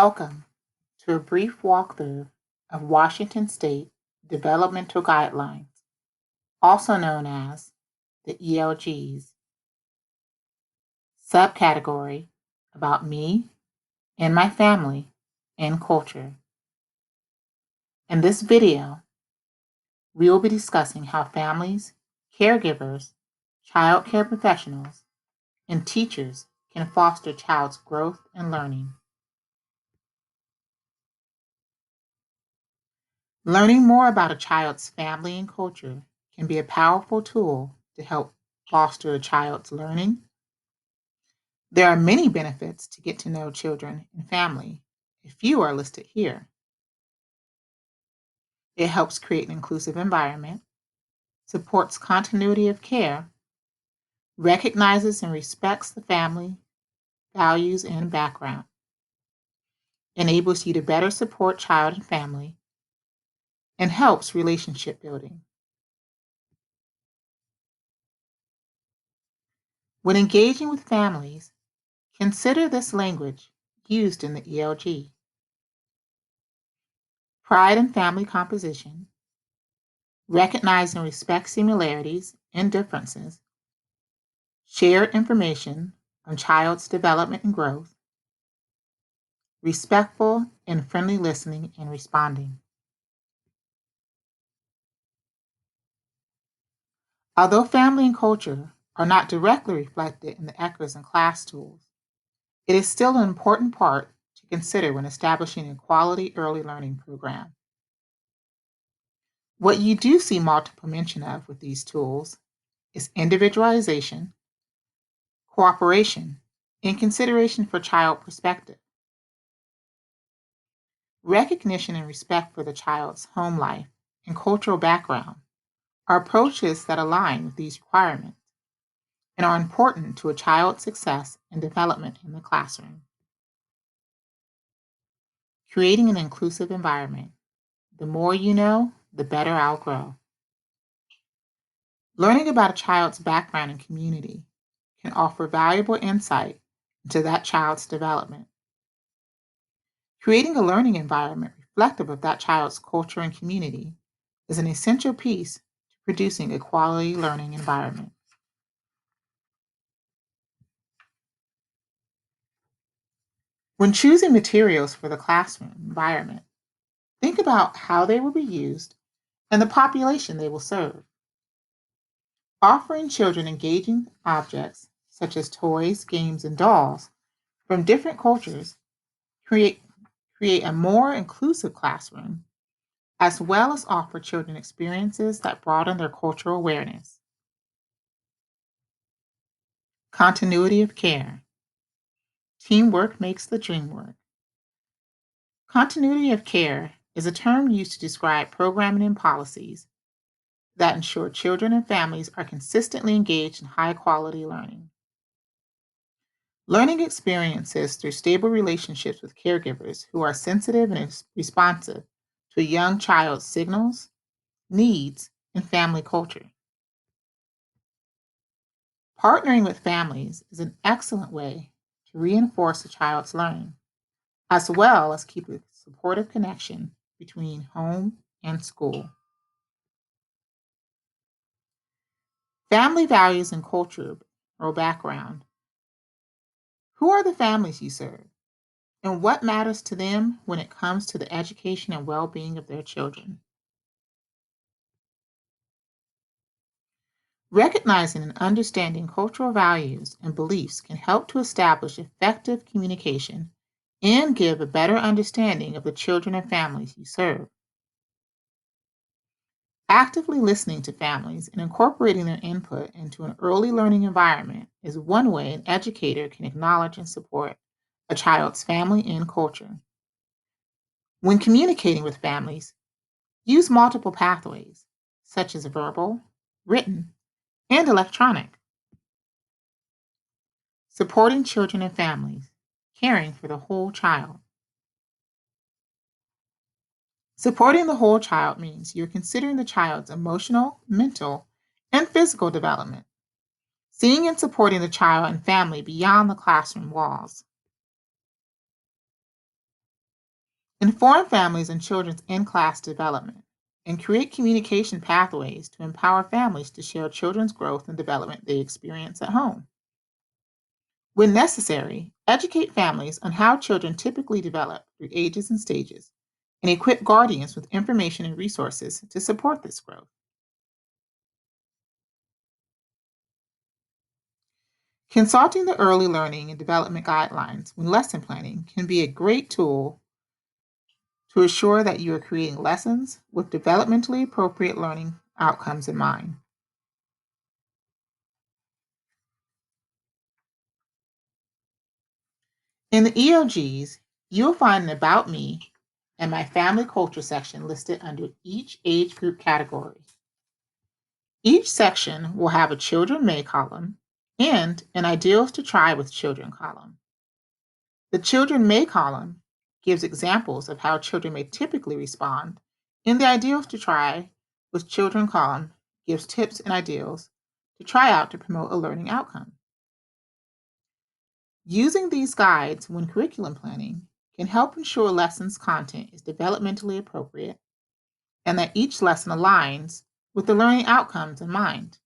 Welcome to a brief walkthrough of Washington State Developmental Guidelines, also known as the ELGs, subcategory about me and my family and culture. In this video, we will be discussing how families, caregivers, child care professionals, and teachers can foster child's growth and learning. Learning more about a child's family and culture can be a powerful tool to help foster a child's learning. There are many benefits to get to know children and family. A few are listed here. It helps create an inclusive environment, supports continuity of care, recognizes and respects the family, values, and background, enables you to better support child and family, and helps relationship building. When engaging with families, consider this language used in the ELG. Pride in family composition, recognize and respect similarities and differences, shared information on child's development and growth, respectful and friendly listening and responding. Although family and culture are not directly reflected in the ECRs and class tools, it is still an important part to consider when establishing a quality early learning program. What you do see multiple mention of with these tools is individualization, cooperation, and consideration for child perspective. Recognition and respect for the child's home life and cultural background are approaches that align with these requirements and are important to a child's success and development in the classroom. Creating an inclusive environment. The more you know, the better I'll grow. Learning about a child's background and community can offer valuable insight into that child's development. Creating a learning environment reflective of that child's culture and community is an essential piece to producing a quality learning environment. When choosing materials for the classroom environment, think about how they will be used and the population they will serve. Offering children engaging objects such as toys, games, and dolls from different cultures create a more inclusive classroom, as well as offer children experiences that broaden their cultural awareness. Continuity of care. Teamwork makes the dream work. Continuity of care is a term used to describe programming and policies that ensure children and families are consistently engaged in high quality learning. Learning experiences through stable relationships with caregivers who are sensitive and responsive to a young child's signals, needs, and family culture. Partnering with families is an excellent way to reinforce a child's learning, as well as keep a supportive connection between home and school. Family values and cultural background. Who are the families you serve, and what matters to them when it comes to the education and well being of their children? Recognizing and understanding cultural values and beliefs can help to establish effective communication and give a better understanding of the children and families you serve. Actively listening to families and incorporating their input into an early learning environment is one way an educator can acknowledge and support a child's family and culture. When communicating with families, use multiple pathways, such as verbal, written, and electronic. Supporting children and families, caring for the whole child. Supporting the whole child means you're considering the child's emotional, mental, and physical development, seeing and supporting the child and family beyond the classroom walls. Inform families and children's in-class development and create communication pathways to empower families to share children's growth and development they experience at home. When necessary, educate families on how children typically develop through ages and stages, and equip guardians with information and resources to support this growth. Consulting the early learning and development guidelines when lesson planning can be a great tool to assure that you are creating lessons with developmentally appropriate learning outcomes in mind. In the ELGs, you'll find an About Me and My Family Culture section listed under each age group category. Each section will have a Children May column and an Ideals to Try with Children column. The Children May column gives examples of how children may typically respond, and the Ideals to Try with Children column gives tips and ideals to try out to promote a learning outcome. Using these guides when curriculum planning can help ensure lessons content is developmentally appropriate and that each lesson aligns with the learning outcomes in mind.